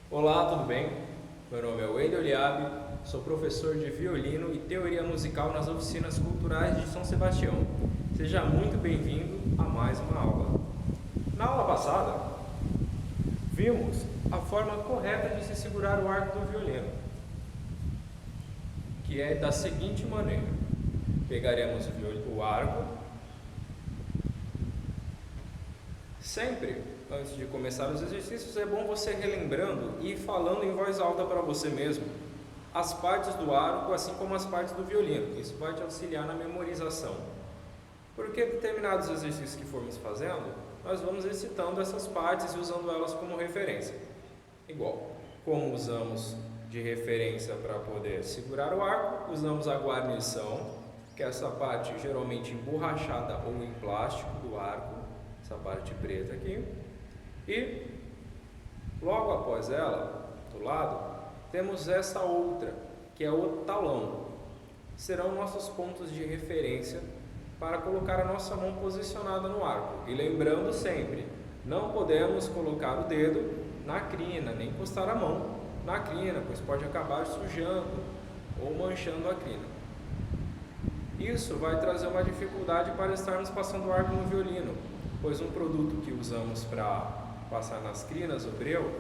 Olá, tudo bem? Meu nome é Wendel Liabe, sou professor de violino e teoria musical nas oficinas culturais de São Sebastião. Seja muito bem-vindo a mais uma aula. Na aula passada, vimos a forma correta de se segurar o arco do violino, que é da seguinte maneira: pegaremos o arco, sempre antes de começar os exercícios é bom você relembrando e falando em voz alta para você mesmo as partes do arco, assim como as partes do violino. Isso vai te auxiliar na memorização, porque determinados exercícios que formos fazendo, nós vamos recitando essas partes e usando elas como referência. Igual, como usamos de referência para poder segurar o arco, usamos a guarnição, que é essa parte geralmente emborrachada ou em plástico do arco, essa parte preta aqui. E logo após ela, do lado, temos essa outra, que é o talão. Serão nossos pontos de referência para colocar a nossa mão posicionada no arco. E lembrando sempre, não podemos colocar o dedo na crina, nem encostar a mão na crina, pois pode acabar sujando ou manchando a crina. Isso vai trazer uma dificuldade para estarmos passando o arco no violino, pois um produto que usamos para passar nas crinas, o breu,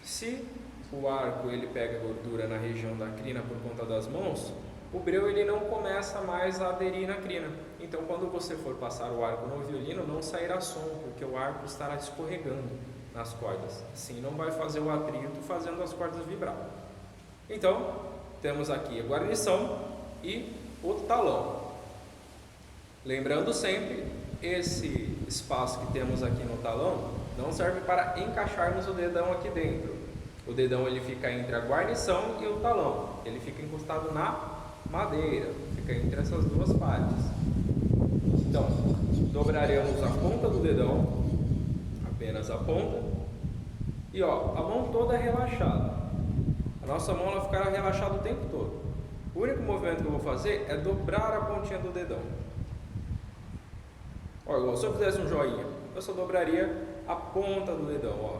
se o arco ele pega gordura na região da crina por conta das mãos, o breu ele não começa mais a aderir na crina. Então, quando você for passar o arco no violino, não sairá som, porque o arco estará escorregando nas cordas. Assim não vai fazer o atrito, fazendo as cordas vibrar. Então, temos aqui a guarnição e o talão. Lembrando sempre, esse espaço que temos aqui no talão não serve para encaixarmos o dedão aqui dentro. O dedão ele fica entre a guarnição e o talão. Ele fica encostado na madeira, fica entre essas duas partes. Então, dobraremos a ponta do dedão, apenas a ponta, e ó, a mão toda relaxada. A nossa mão ela ficará relaxada o tempo todo. O único movimento que eu vou fazer é dobrar a pontinha do dedão. Ó, igual se eu fizesse um joinha, eu só dobraria a ponta do dedão, ó,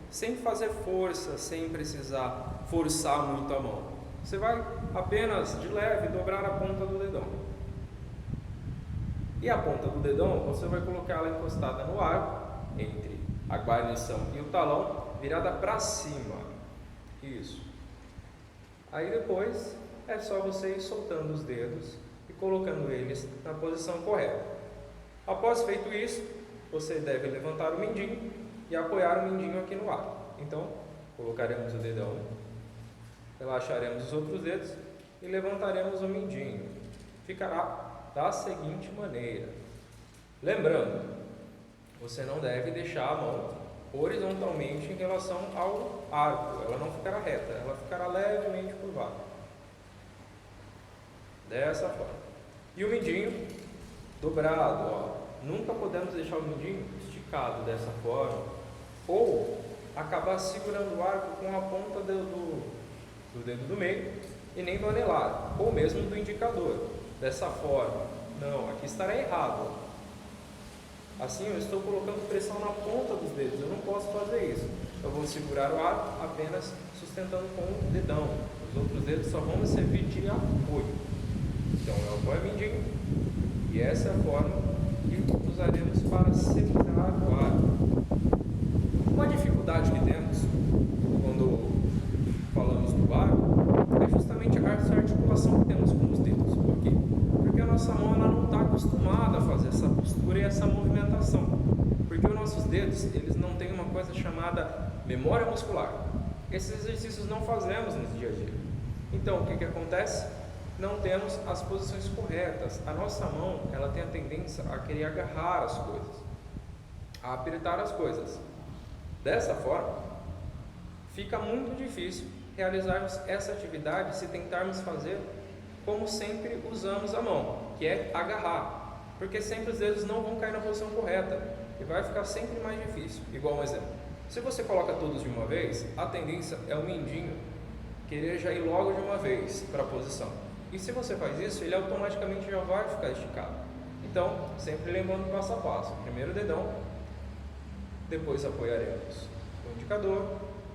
sem fazer força, sem precisar forçar muito a mão. Você vai apenas de leve dobrar a ponta do dedão. E a ponta do dedão, você vai colocar ela encostada no arco, entre a guarnição e o talão, virada para cima. Isso. Aí depois é só você ir soltando os dedos e colocando eles na posição correta. Após feito isso, você deve levantar o mindinho e apoiar o mindinho aqui no arco. Então, colocaremos o dedão, relaxaremos os outros dedos e levantaremos o mindinho. Ficará da seguinte maneira. Lembrando, você não deve deixar a mão horizontalmente em relação ao arco. Ela não ficará reta, ela ficará levemente curvada. Dessa forma. E o mindinho dobrado, ó. Nunca podemos deixar o mindinho esticado dessa forma, ou acabar segurando o arco com a ponta do dedo do meio e nem do anelar, ou mesmo do indicador, dessa forma. Não, aqui estará errado. Assim eu estou colocando pressão na ponta dos dedos, eu não posso fazer isso. Eu vou segurar o arco apenas sustentando com o dedão. Os outros dedos só vão me servir de apoio. Então eu apoio o mindinho e essa é a forma que usaremos para segurar o arco. Uma dificuldade que temos quando falamos do arco é justamente essa articulação que temos com os dedos. Por quê? Porque a nossa mão ela não está acostumada a fazer essa postura e essa movimentação. Porque os nossos dedos eles não têm uma coisa chamada memória muscular. Esses exercícios não fazemos no dia a dia. Então o que acontece? Não temos as posições corretas. A nossa mão ela tem a tendência a querer agarrar as coisas, a apertar as coisas. Dessa forma, fica muito difícil realizarmos essa atividade se tentarmos fazer como sempre usamos a mão, que é agarrar, porque sempre os dedos não vão cair na posição correta e vai ficar sempre mais difícil. Igual um exemplo, se você coloca todos de uma vez, a tendência é o mindinho querer já ir logo de uma vez para a posição. E se você faz isso, ele automaticamente já vai ficar esticado. Então, sempre lembrando passo a passo. Primeiro o dedão, depois apoiaremos o indicador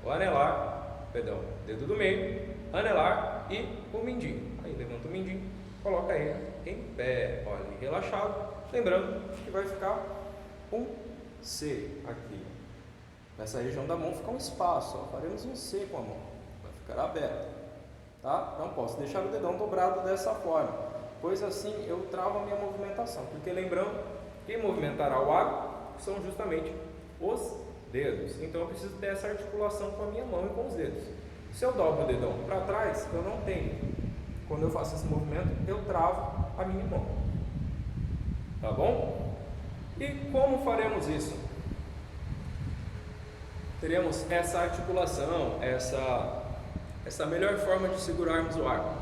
o anelar, perdão, dedo do meio, anelar e o mindinho. Aí levanta o mindinho, coloca ele em pé, olha, relaxado. Lembrando que vai ficar um C aqui. Nessa região da mão fica um espaço, ó. Faremos um C com a mão, vai ficar aberto, tá? Não posso deixar o dedão dobrado dessa forma, pois assim eu travo a minha movimentação, porque lembrando, quem movimentará o arco são justamente os dedos, então eu preciso ter essa articulação com a minha mão e com os dedos. Se eu dobro o dedão para trás, eu não tenho. Quando eu faço esse movimento, eu travo a minha mão, tá bom? E como faremos isso? Teremos essa articulação, essa melhor forma de segurarmos o arco.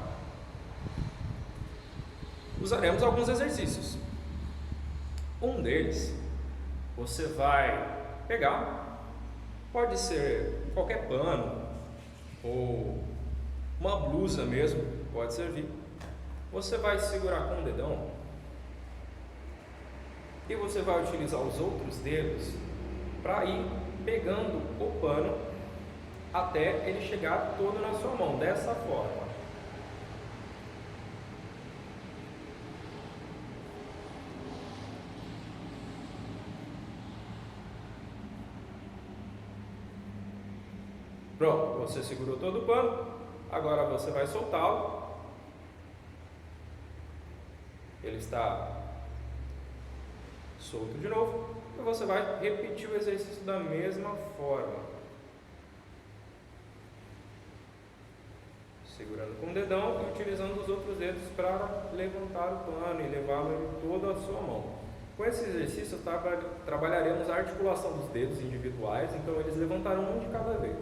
Usaremos alguns exercícios. Um deles, você vai pegar, pode ser qualquer pano ou uma blusa mesmo, pode servir. Você vai segurar com o dedão e você vai utilizar os outros dedos para ir pegando o pano até ele chegar todo na sua mão, dessa forma. Pronto, você segurou todo o pano, agora você vai soltá-lo. Ele está solto de novo e você vai repetir o exercício da mesma forma, segurando com o dedão e utilizando os outros dedos para levantar o pano e levá-lo em toda a sua mão. Com esse exercício trabalharemos a articulação dos dedos individuais, então eles levantarão um de cada vez.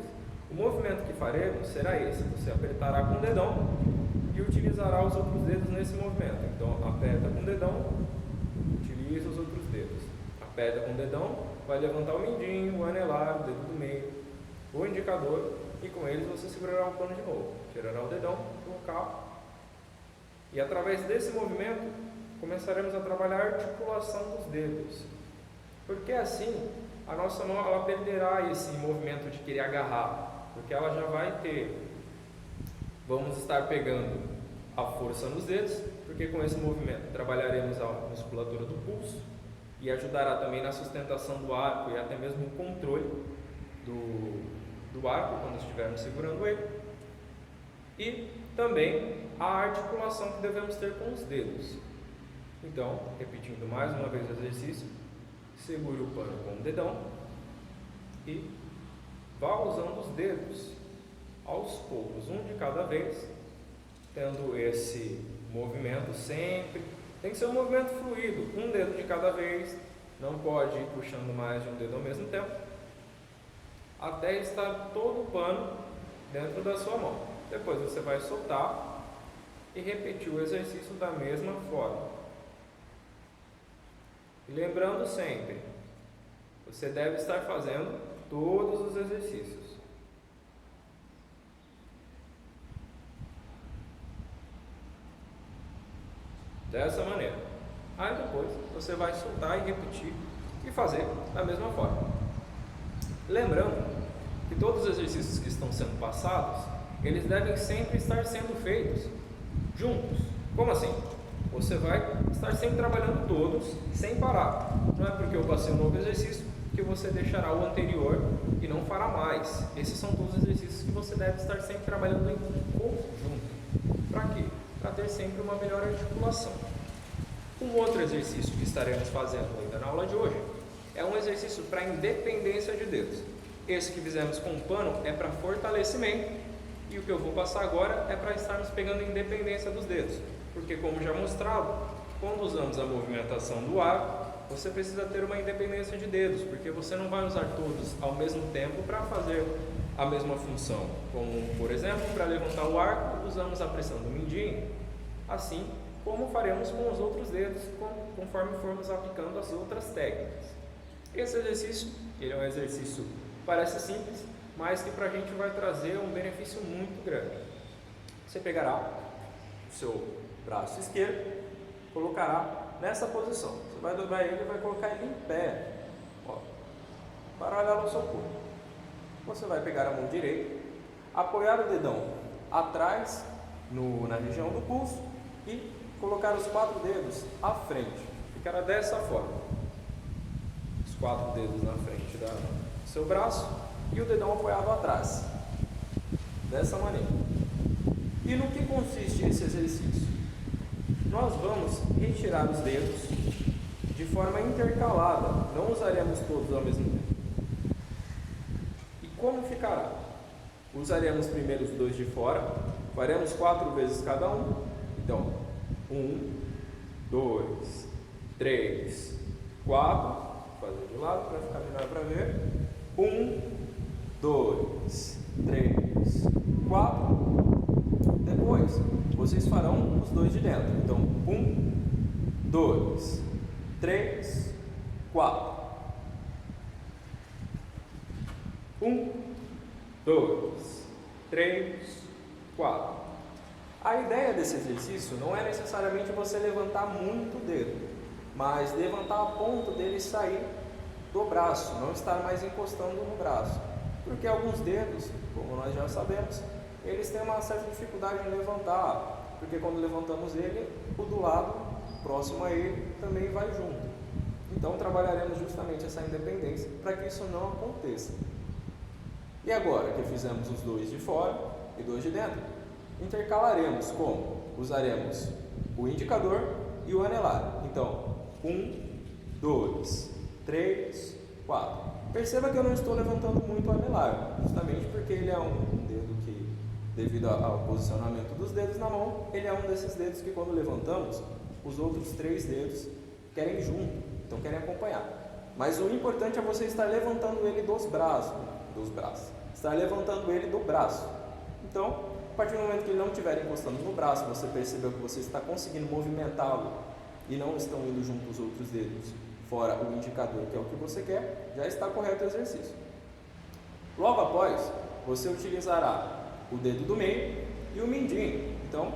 O movimento que faremos será esse: você apertará com o dedão e utilizará os outros dedos nesse movimento. Então aperta com o dedão, utiliza os outros dedos. Aperta com o dedão, vai levantar o mindinho, o anelar, o dedo do meio, o indicador, e com eles você segurará o pano de novo. Tirará o dedão do local. E através desse movimento começaremos a trabalhar a articulação dos dedos. Porque assim a nossa mão ela perderá esse movimento de querer agarrar. Porque ela já vai ter, vamos estar pegando a força nos dedos, porque com esse movimento trabalharemos a musculatura do pulso e ajudará também na sustentação do arco e até mesmo o controle do arco quando estivermos segurando ele, e também a articulação que devemos ter com os dedos. Então, repetindo mais uma vez o exercício, segure o pano com o dedão e vá usando os dedos aos poucos, um de cada vez, tendo esse movimento sempre. Tem que ser um movimento fluido, um dedo de cada vez, não pode ir puxando mais de um dedo ao mesmo tempo, até estar todo o pano dentro da sua mão. Depois você vai soltar e repetir o exercício da mesma forma. E lembrando sempre, você deve estar fazendo todos os exercícios. Dessa maneira. Aí depois você vai soltar e repetir e fazer da mesma forma. Lembrando que todos os exercícios que estão sendo passados, eles devem sempre estar sendo feitos juntos. Como assim? Você vai estar sempre trabalhando todos sem parar. Não é porque eu passei um novo exercício que você deixará o anterior e não fará mais. Esses são todos os exercícios que você deve estar sempre trabalhando em conjunto. Para quê? Para ter sempre uma melhor articulação. Um outro exercício que estaremos fazendo ainda na aula de hoje é um exercício para independência de dedos. Esse que fizemos com o pano é para fortalecimento, e o que eu vou passar agora é para estarmos pegando independência dos dedos, porque como já mostrado, quando usamos a movimentação do arco, você precisa ter uma independência de dedos, porque você não vai usar todos ao mesmo tempo para fazer a mesma função. Como, por exemplo, para levantar o arco, usamos a pressão do mindinho, assim como faremos com os outros dedos, conforme formos aplicando as outras técnicas. Esse exercício, ele é um exercício, parece simples, mas que para a gente vai trazer um benefício muito grande. Você pegará o seu braço esquerdo, colocará nessa posição. Você vai dobrar ele e vai colocar ele em pé, ó, paralelo ao seu corpo. você vai pegar a mão direita, apoiar o dedão atrás na região do pulso e colocar os 4 dedos à frente. Ficará dessa forma. Os 4 dedos na frente do seu braço e o dedão apoiado atrás. Dessa maneira. E no que consiste esse exercício? Nós vamos retirar os dedos de forma intercalada, não usaremos todos ao mesmo tempo. E como ficará? Usaremos primeiro os 2 de fora, faremos 4 vezes cada um. Então, 1, 2, 3, 4. Vou fazer de lado para ficar melhor para ver. 1, 2, 3, 4. Depois, vocês farão os 2 de dentro. Então, 1, 2, 3, 4. 1, 2, 3, 4. A ideia desse exercício não é necessariamente você levantar muito o dedo, mas levantar a ponta dele e sair do braço, não estar mais encostando no braço. Porque alguns dedos, como nós já sabemos, eles têm uma certa dificuldade em levantar, porque quando levantamos ele, o do lado próximo a ele também vai junto. Então trabalharemos justamente essa independência para que isso não aconteça. E agora que fizemos os 2 de fora e 2 de dentro, intercalaremos como? Usaremos o indicador e o anelar. Então, 1, 2, 3, 4. Perceba que eu não estou levantando muito o anelar, justamente porque ele é um dedo que, devido ao posicionamento dos dedos na mão, ele é um desses dedos que quando levantamos, os outros 3 dedos querem ir junto, então querem acompanhar. Mas o importante é você estar levantando ele dos braços, estar levantando ele do braço. Então, a partir do momento que ele não estiver encostando no braço, você percebeu que você está conseguindo movimentá-lo e não estão indo junto os outros dedos, fora o indicador, que é o que você quer, já está correto o exercício. Logo após, você utilizará o dedo do meio e o mindinho. Então,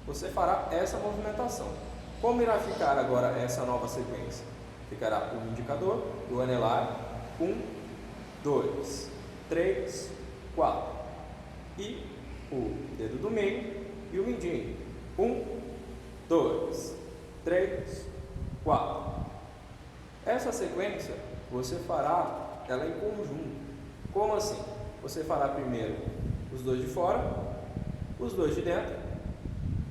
você fará essa movimentação. Como irá ficar agora essa nova sequência? Ficará o indicador, o anelar, 1, 2, 3, 4. E o dedo do meio e o mindinho. 1, 2, 3, 4. Essa sequência você fará ela em conjunto. Como assim? Você fará primeiro os 2 de fora, os 2 de dentro,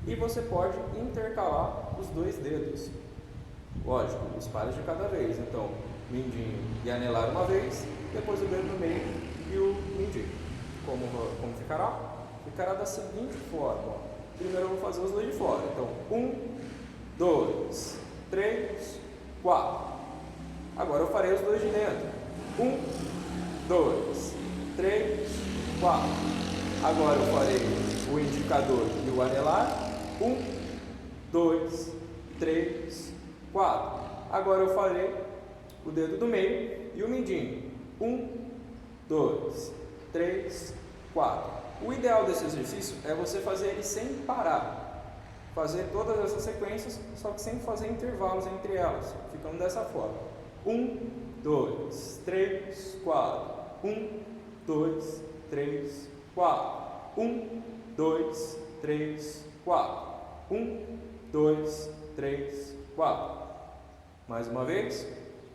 e você pode intercalar os 2 dedos. Lógico, os pares de cada vez. Então, mindinho e anelar uma vez, depois o dedo no meio e o mindinho. Como ficará? Ficará da seguinte forma. Primeiro eu vou fazer os 2 de fora. Então, 1, 2, 3, 4. Agora eu farei os 2 de dentro. 1, 2, 3, 4. Agora eu farei o indicador e o anelar. 1, 2, 3, 4. Agora eu farei o dedo do meio e o mindinho. 1, 2, 3, 4. O ideal desse exercício é você fazer ele sem parar. Fazer todas essas sequências, só que sem fazer intervalos entre elas, ficando dessa forma. 1, 2, 3, 4. 1, 2, 3, 4. 1, 2, 3, 4. 1, 2, 3, 4. Mais uma vez.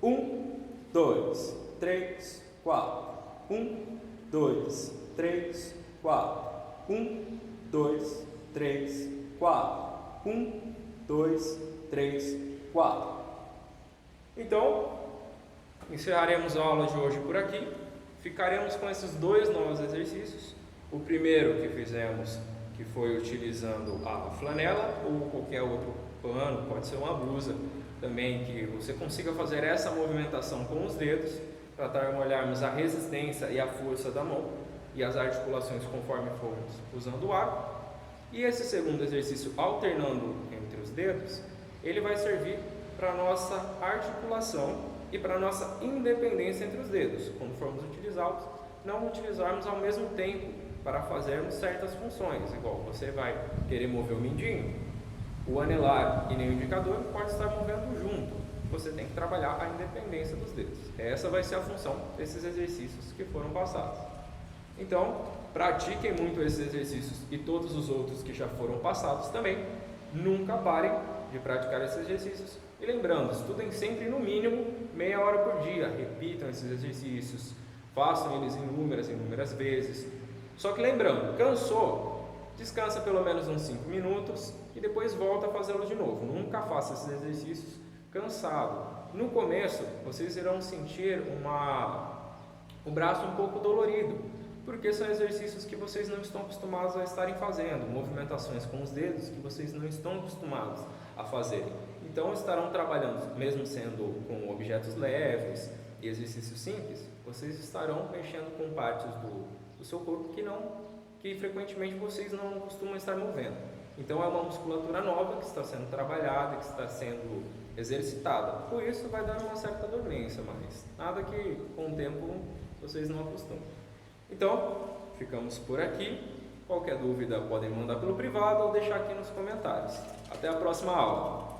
1, 2, 3, 4. 1, 2, 3, 4. 1, 2, 3, 4. 1, 2, 3, 4. Então, encerraremos a aula de hoje por aqui. Ficaremos com esses 2 novos exercícios. O primeiro que fizemos, que foi utilizando a flanela ou qualquer outro pano, pode ser uma blusa também, que você consiga fazer essa movimentação com os dedos, para trabalharmos a resistência e a força da mão e as articulações conforme formos usando o arco. E esse segundo exercício, alternando entre os dedos, ele vai servir para a nossa articulação e para a nossa independência entre os dedos. Quando formos utilizá-los, não utilizarmos ao mesmo tempo para fazermos certas funções. Igual você vai querer mover o mindinho, o anelar e nem o indicador pode estar movendo junto. você tem que trabalhar a independência dos dedos. Essa vai ser a função desses exercícios que foram passados. Então, pratiquem muito esses exercícios e todos os outros que já foram passados também. Nunca parem de praticar esses exercícios. E lembrando, estudem sempre no mínimo meia hora por dia. Repitam esses exercícios, façam eles inúmeras vezes. Só que lembrando, cansou, descansa pelo menos uns 5 minutos e depois volta a fazê-lo de novo. Nunca faça esses exercícios cansado. No começo, vocês irão sentir o braço um pouco dolorido, porque são exercícios que vocês não estão acostumados a estarem fazendo, movimentações com os dedos que vocês não estão acostumados a fazerem. Então estarão trabalhando, mesmo sendo com objetos leves e exercícios simples, vocês estarão mexendo com partes do seu corpo que frequentemente vocês não costumam estar movendo. Então é uma musculatura nova que está sendo trabalhada, que está sendo exercitada. Por isso vai dar uma certa dormência, mas nada que com o tempo vocês não acostumam. Então, ficamos por aqui. Qualquer dúvida podem mandar pelo privado ou deixar aqui nos comentários. Até a próxima aula!